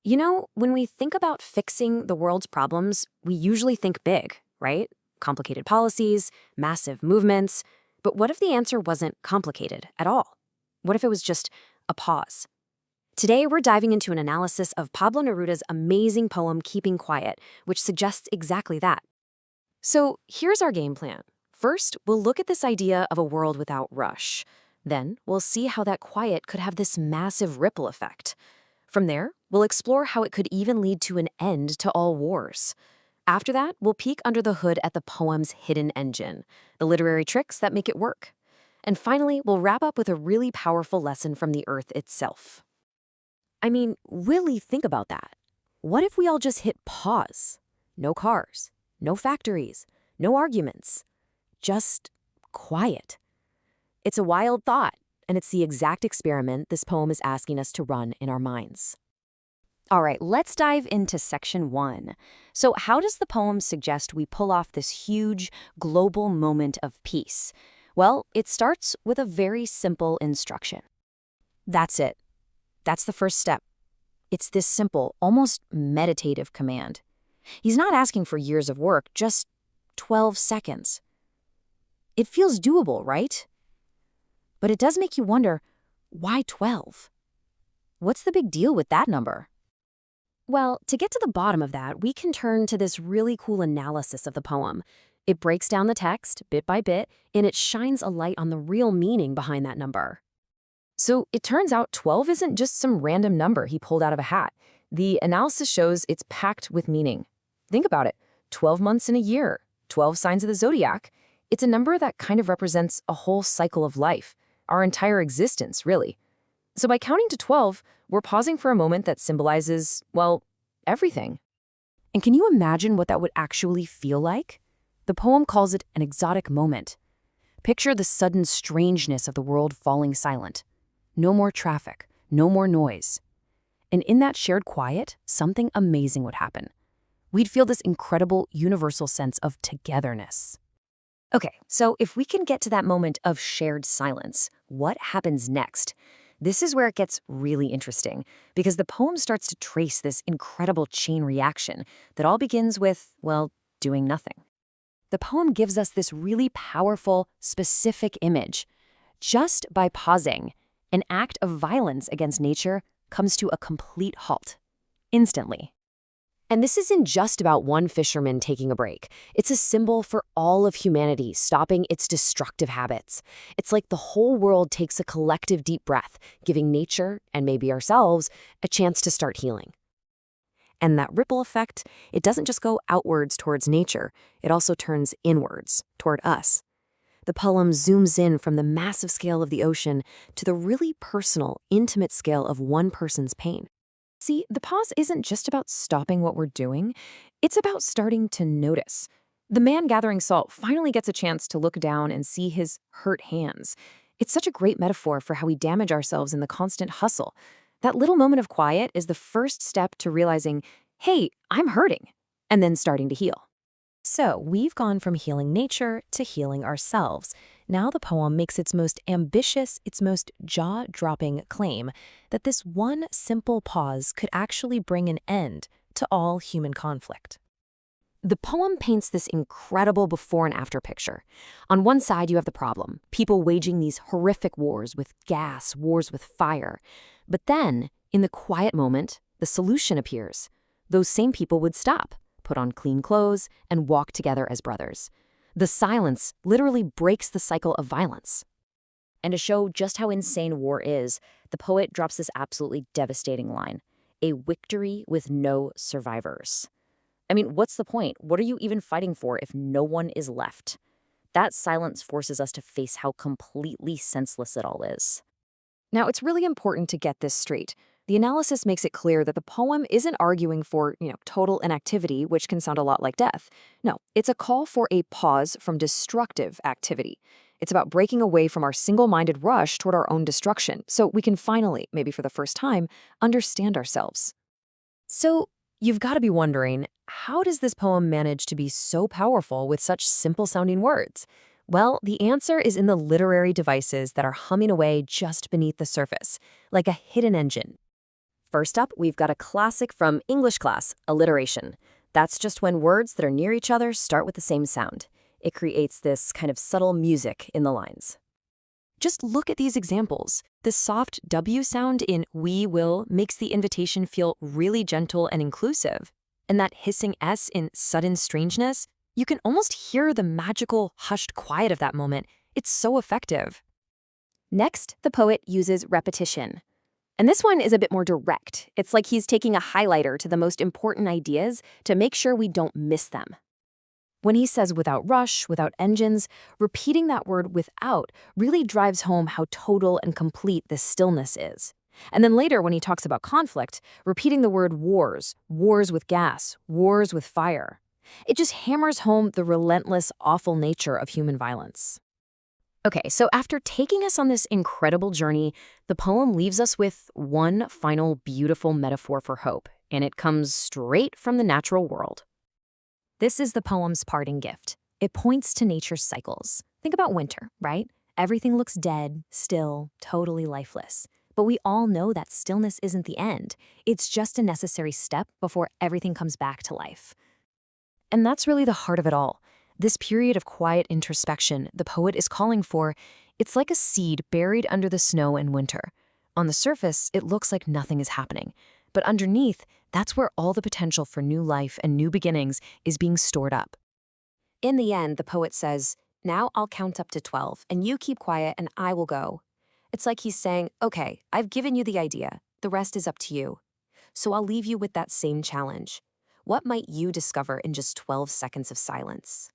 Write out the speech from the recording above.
When we think about fixing the world's problems, we usually think big, right? Complicated policies, massive movements. But what if the answer wasn't complicated at all? What if it was just a pause? Today, we're diving into an analysis of Pablo Neruda's amazing poem, Keeping Quiet, which suggests exactly that. So here's our game plan. First, we'll look at this idea of a world without rush. Then, we'll see how that quiet could have this massive ripple effect. From there, we'll explore how it could even lead to an end to all wars. After that, we'll peek under the hood at the poem's hidden engine, the literary tricks that make it work. And finally, we'll wrap up with a really powerful lesson from the earth itself. I mean, really think about that. What if we all just hit pause? No cars, no factories, no arguments. Just quiet. It's a wild thought, and it's the exact experiment this poem is asking us to run in our minds. All right, let's dive into section 1. So how does the poem suggest we pull off this huge global moment of peace? Well, it starts with a very simple instruction. That's it. That's the first step. It's this simple, almost meditative command. He's not asking for years of work, just 12 seconds. It feels doable, right? But it does make you wonder, why 12? What's the big deal with that number? Well, to get to the bottom of that, we can turn to this really cool analysis of the poem. It breaks down the text bit by bit, and it shines a light on the real meaning behind that number. So it turns out 12 isn't just some random number he pulled out of a hat. The analysis shows it's packed with meaning. Think about it. 12 months in a year, 12 signs of the zodiac. It's a number that kind of represents a whole cycle of life, our entire existence, really. So by counting to 12, we're pausing for a moment that symbolizes, well, everything. And can you imagine what that would actually feel like? The poem calls it an exotic moment. Picture the sudden strangeness of the world falling silent. No more traffic, no more noise. And in that shared quiet, something amazing would happen. We'd feel this incredible universal sense of togetherness. Okay, so if we can get to that moment of shared silence, what happens next? This is where it gets really interesting, because the poem starts to trace this incredible chain reaction that all begins with, well, doing nothing. The poem gives us this really powerful, specific image. Just by pausing, an act of violence against nature comes to a complete halt, instantly. And this isn't just about one fisherman taking a break. It's a symbol for all of humanity stopping its destructive habits. It's like the whole world takes a collective deep breath, giving nature, and maybe ourselves, a chance to start healing. And that ripple effect, it doesn't just go outwards towards nature, it also turns inwards, toward us. The poem zooms in from the massive scale of the ocean to the really personal, intimate scale of one person's pain. See, the pause isn't just about stopping what we're doing, it's about starting to notice. The man gathering salt finally gets a chance to look down and see his hurt hands. It's such a great metaphor for how we damage ourselves in the constant hustle. That little moment of quiet is the first step to realizing, hey, I'm hurting, and then starting to heal. So we've gone from healing nature to healing ourselves. Now the poem makes its most ambitious, its most jaw-dropping claim that this one simple pause could actually bring an end to all human conflict. The poem paints this incredible before and after picture. On one side, you have the problem, people waging these horrific wars with gas, wars with fire. But then, in the quiet moment, the solution appears. Those same people would stop, put on clean clothes, and walk together as brothers. The silence literally breaks the cycle of violence. And to show just how insane war is, the poet drops this absolutely devastating line: a victory with no survivors. I mean, what's the point? What are you even fighting for if no one is left? That silence forces us to face how completely senseless it all is. Now, it's really important to get this straight. The analysis makes it clear that the poem isn't arguing for, total inactivity, which can sound a lot like death. No, it's a call for a pause from destructive activity. It's about breaking away from our single-minded rush toward our own destruction, so we can finally, maybe for the first time, understand ourselves. So, you've got to be wondering, how does this poem manage to be so powerful with such simple-sounding words? Well, the answer is in the literary devices that are humming away just beneath the surface, like a hidden engine. First up, we've got a classic from English class, alliteration. That's just when words that are near each other start with the same sound. It creates this kind of subtle music in the lines. Just look at these examples. The soft W sound in we will makes the invitation feel really gentle and inclusive. And that hissing S in sudden strangeness, you can almost hear the magical, hushed quiet of that moment. It's so effective. Next, the poet uses repetition. And this one is a bit more direct. It's like he's taking a highlighter to the most important ideas to make sure we don't miss them. When he says without rush, without engines, repeating that word without really drives home how total and complete this stillness is. And then later when he talks about conflict, repeating the word wars, wars with gas, wars with fire. It just hammers home the relentless, awful nature of human violence. Okay, so after taking us on this incredible journey, the poem leaves us with one final beautiful metaphor for hope, and it comes straight from the natural world. This is the poem's parting gift. It points to nature's cycles. Think about winter, right? Everything looks dead, still, totally lifeless. But we all know that stillness isn't the end. It's just a necessary step before everything comes back to life. And that's really the heart of it all. This period of quiet introspection the poet is calling for, it's like a seed buried under the snow in winter. On the surface, it looks like nothing is happening. But underneath, that's where all the potential for new life and new beginnings is being stored up. In the end, the poet says, "Now I'll count up to 12, and you keep quiet and I will go." It's like he's saying, okay, I've given you the idea. The rest is up to you. So I'll leave you with that same challenge. What might you discover in just 12 seconds of silence?